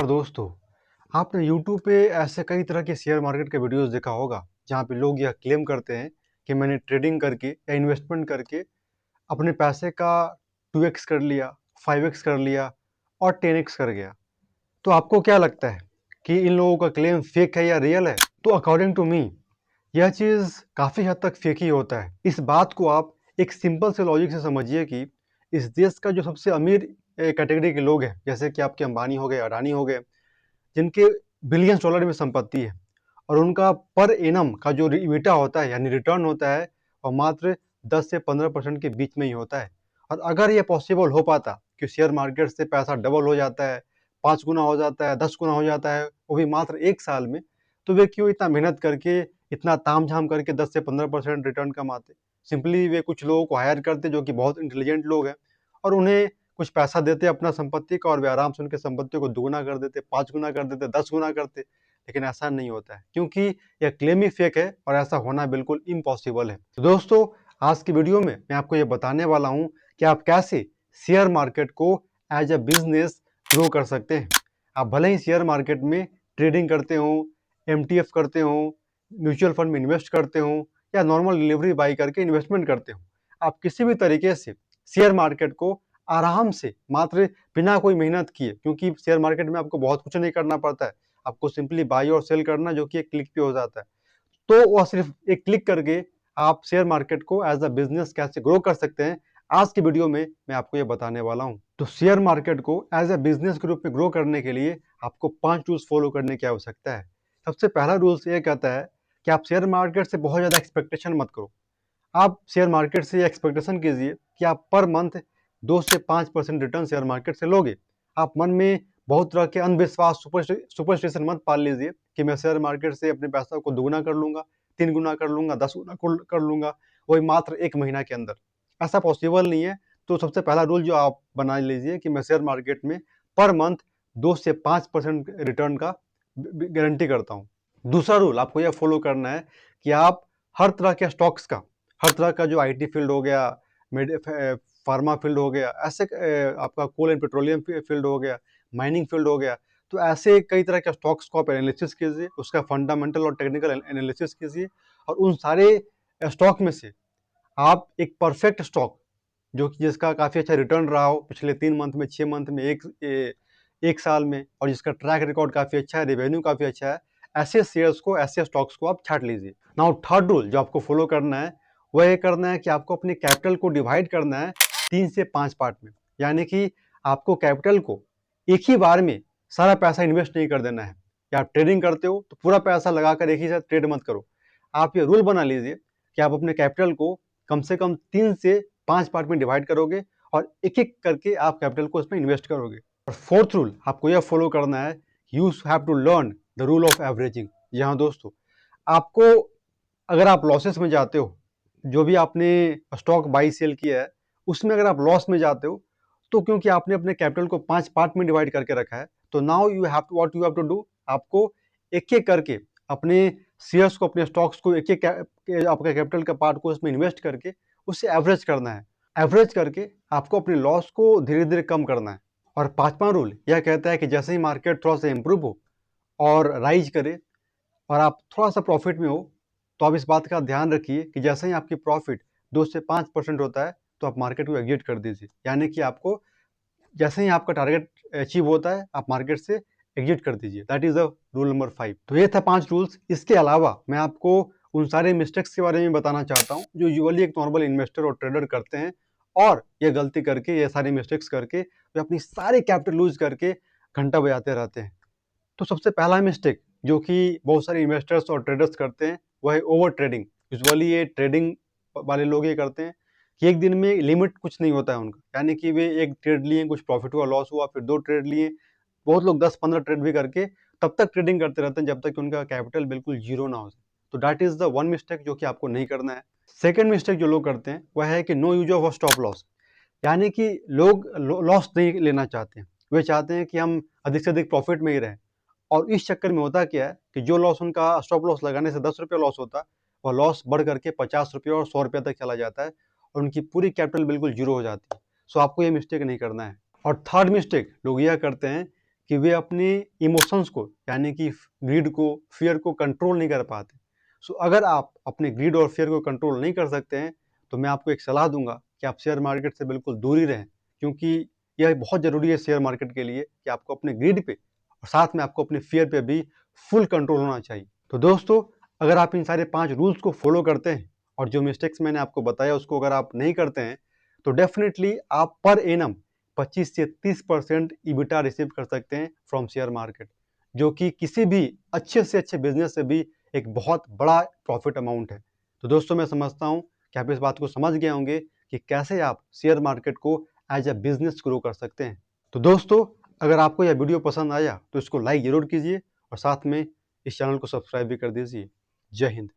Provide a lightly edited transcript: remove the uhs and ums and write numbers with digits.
नमस्कार दोस्तों। आपने YouTube पे ऐसे कई तरह के शेयर मार्केट के वीडियोस देखा होगा जहाँ पे लोग यह क्लेम करते हैं कि मैंने ट्रेडिंग करके या इन्वेस्टमेंट करके अपने पैसे का 2x कर लिया, 5x कर लिया और 10x कर गया। तो आपको क्या लगता है कि इन लोगों का क्लेम फेक है या रियल है? तो अकॉर्डिंग टू मी यह चीज़ काफ़ी हद तक फेक ही होता है। इस बात को आप एक सिंपल से लॉजिक से समझिए कि इस देश का जो सबसे अमीर कैटेगरी के लोग हैं, जैसे कि आपके अंबानी हो गए, अडानी हो गए, जिनके बिलियंस डॉलर में संपत्ति है और उनका पर एनम का जो रिटा होता है यानी रिटर्न होता है वो मात्र 10 से 15% के बीच में ही होता है। और अगर ये पॉसिबल हो पाता कि शेयर मार्केट से पैसा डबल हो जाता है, 5 गुना हो जाता है, 10 गुना हो जाता है, वो भी मात्र 1 साल में, तो वे क्यों इतना मेहनत करके, इतना ताम-झाम करके 10 से 15% रिटर्न कमाते? सिंपली वे कुछ लोगों को हायर करते जो कि बहुत इंटेलिजेंट लोग हैं और उन्हें कुछ पैसा देते अपना संपत्ति का और वे आराम से उनकी संपत्ति को दुगुना कर देते, 5 गुना कर देते, 10 गुना करते। लेकिन ऐसा नहीं होता है क्योंकि यह क्लेम ही फेक है और ऐसा होना बिल्कुल इम्पॉसिबल है। तो दोस्तों, आज की वीडियो में मैं आपको ये बताने वाला हूँ कि आप कैसे शेयर मार्केट को एज अ बिजनेस ग्रो कर सकते हैं। आप भले ही शेयर मार्केट में ट्रेडिंग करते हो, एमटीएफ करते हो, म्यूचुअल फंड में इन्वेस्ट करते हो या नॉर्मल डिलीवरी बाई करके इन्वेस्टमेंट करते हो, आप किसी भी तरीके से शेयर मार्केट को आराम से मात्र बिना कोई मेहनत किए, क्योंकि शेयर मार्केट में आपको बहुत कुछ नहीं करना पड़ता है, आपको सिंपली बाई और सेल करना जो कि एक क्लिक पे हो जाता है। तो वह सिर्फ एक क्लिक करके आप शेयर मार्केट को एज अ बिजनेस कैसे ग्रो कर सकते हैं, आज की वीडियो में मैं आपको ये बताने वाला हूँ। तो शेयर मार्केट को एज अ बिजनेस के रूप में ग्रो करने के लिए आपको 5 रूल्स फॉलो करने की आवश्यकता है। सबसे पहला रूल्स ये कहता है कि आप शेयर मार्केट से बहुत ज़्यादा एक्सपेक्टेशन मत करो। आप शेयर मार्केट से एक्सपेक्टेशन कीजिए कि आप पर मंथ 2 से 5% रिटर्न शेयर मार्केट से लोगे। आप मन में बहुत तरह के अंधविश्वास, सुपरस्टिशन मत पाल लीजिए कि मैं शेयर मार्केट से अपने पैसा को दुगुना कर लूँगा, 3 गुना कर लूँगा, 10 गुना कर लूँगा, वही मात्र 1 महीना के अंदर। ऐसा पॉसिबल नहीं है। तो सबसे पहला रूल जो आप बना लीजिए कि मैं शेयर मार्केट में पर मंथ 2 से 5% रिटर्न का गारंटी करता हूँ। दूसरा रूल आपको यह फॉलो करना है कि आप हर तरह के स्टॉक्स का, हर तरह का जो आईटी फील्ड हो गया, फार्मा फील्ड हो गया, ऐसे आपका कोल एंड पेट्रोलियम फील्ड हो गया, माइनिंग फील्ड हो गया, तो ऐसे कई तरह के स्टॉक्स को आप एनालिसिस कीजिए, उसका फंडामेंटल और टेक्निकल एनालिसिस कीजिए और उन सारे स्टॉक में से आप एक परफेक्ट स्टॉक जो कि जिसका काफ़ी अच्छा रिटर्न रहा हो पिछले 3 मंथ में, 6 मंथ में, एक साल में, और जिसका ट्रैक रिकॉर्ड काफ़ी अच्छा है, रेवेन्यू काफ़ी अच्छा है, ऐसे शेयर्स को, ऐसे स्टॉक्स को आप छाँट लीजिए। नाउ थर्ड रूल जो आपको फॉलो करना है वह ये करना है कि आपको अपने कैपिटल को डिवाइड करना है 3 से 5 पार्ट में। यानी कि आपको कैपिटल को एक ही बार में सारा पैसा इन्वेस्ट नहीं कर देना है। या आप ट्रेडिंग करते हो तो पूरा पैसा लगाकर एक ही साथ ट्रेड मत करो। आप ये रूल बना लीजिए कि आप अपने कैपिटल को कम से कम 3 से 5 पार्ट में डिवाइड करोगे और एक-एक करके आप कैपिटल को उसमें इन्वेस्ट करोगे। और फोर्थ रूल आपको यह फॉलो करना है, you have to learn the rule of averaging. जी हाँ दोस्तों, आपको, अगर आप लॉसेस में जाते हो, जो भी आपने स्टॉक बाई सेल किया है उसमें अगर आप लॉस में जाते हो, तो क्योंकि आपने अपने कैपिटल को 5 पार्ट में डिवाइड करके रखा है, तो now you have to, what you have to do, आपको एक-एक करके अपने शेयर्स को, अपने स्टॉक्स को एक-एक आपके कैपिटल का पार्ट को उसमें इन्वेस्ट करके उसे एवरेज करना है। एवरेज करके आपको अपने लॉस को धीरे-धीरे कम करना है। और 5वां रूल यह कहता है कि जैसे ही मार्केट थोड़ा-सा इम्प्रूव हो और राइज करे और आप थोड़ा-सा प्रॉफिट में हो, तो आप इस बात का ध्यान रखिए कि जैसे ही आपकी प्रॉफिट 2 से 5% होता है, तो आप मार्केट को एग्जिट कर दीजिए। यानी कि आपको जैसे ही आपका टारगेट अचीव होता है, आप मार्केट से एग्जिट कर दीजिए। That is the rule number 5। तो ये था 5 रूल्स। इसके अलावा मैं आपको उन सारे मिस्टेक्स के बारे में बताना चाहता हूँ, जो यूजुअली एक नॉर्मल इन्वेस्टर और ट्रेडर करते हैं और ये गलती करके, ये सारी मिस्टेक्स करके वे अपनी सारी कैपिटल लूज़ करके घंटा बजाते रहते हैं। तो सबसे पहला मिस्टेक जो कि बहुत सारे इन्वेस्टर्स और ट्रेडर्स करते हैं वह है ओवर ट्रेडिंग। यूजुअली ये ट्रेडिंग वाले लोग ये करते हैं कि एक दिन में लिमिट कुछ नहीं होता है उनका, यानी कि वे एक ट्रेड लिए, कुछ प्रॉफिट हुआ, लॉस हुआ, फिर 2 ट्रेड लिए, बहुत लोग 10-15 ट्रेड भी करके तब तक ट्रेडिंग करते रहते हैं जब तक कि उनका कैपिटल बिल्कुल जीरो ना हो जाए। तो that is the one mistake जो कि आपको नहीं करना है। सेकंड मिस्टेक जो लोग करते हैं वह है कि no use of stop loss. यानी कि लोग लॉस नहीं लेना चाहते हैं, वे चाहते हैं कि हम अधिक से अधिक प्रॉफिट में ही रहें। और इस चक्कर में होता क्या है कि जो लॉस उनका स्टॉप लॉस लगाने से ₹10 लॉस होता है, वह लॉस बढ़ करके ₹50 और ₹100 तक चला जाता है और उनकी पूरी कैपिटल बिल्कुल जीरो हो जाती है। सो आपको ये मिस्टेक नहीं करना है। और थर्ड मिस्टेक लोग यह करते हैं कि वे अपने इमोशंस को यानी कि ग्रीड को, फियर को कंट्रोल नहीं कर पाते। सो अगर आप अपने ग्रीड और फियर को कंट्रोल नहीं कर सकते हैं तो मैं आपको एक सलाह दूंगा कि आप शेयर मार्केट से बिल्कुल दूर ही रहें, क्योंकि यह बहुत ज़रूरी है शेयर मार्केट के लिए कि आपको अपने ग्रीड पे और साथ में आपको अपने फियर पे भी फुल कंट्रोल होना चाहिए। तो दोस्तों, अगर आप इन सारे 5 रूल्स को फॉलो करते हैं और जो मिस्टेक्स मैंने आपको बताया उसको अगर आप नहीं करते हैं तो डेफिनेटली आप पर एनम 25 से 30% ईबिटा रिसीव कर सकते हैं फ्रॉम शेयर मार्केट, जो कि किसी भी अच्छे से अच्छे बिजनेस से भी एक बहुत बड़ा प्रॉफिट अमाउंट है। तो दोस्तों, मैं समझता हूँ कि आप इस बात को समझ गए होंगे कि कैसे आप शेयर मार्केट को एज ए बिजनेस ग्रो कर सकते हैं। तो दोस्तों, अगर आपको यह वीडियो पसंद आया तो इसको लाइक जरूर कीजिए और साथ में इस चैनल को सब्सक्राइब भी कर दीजिए। जय हिंद।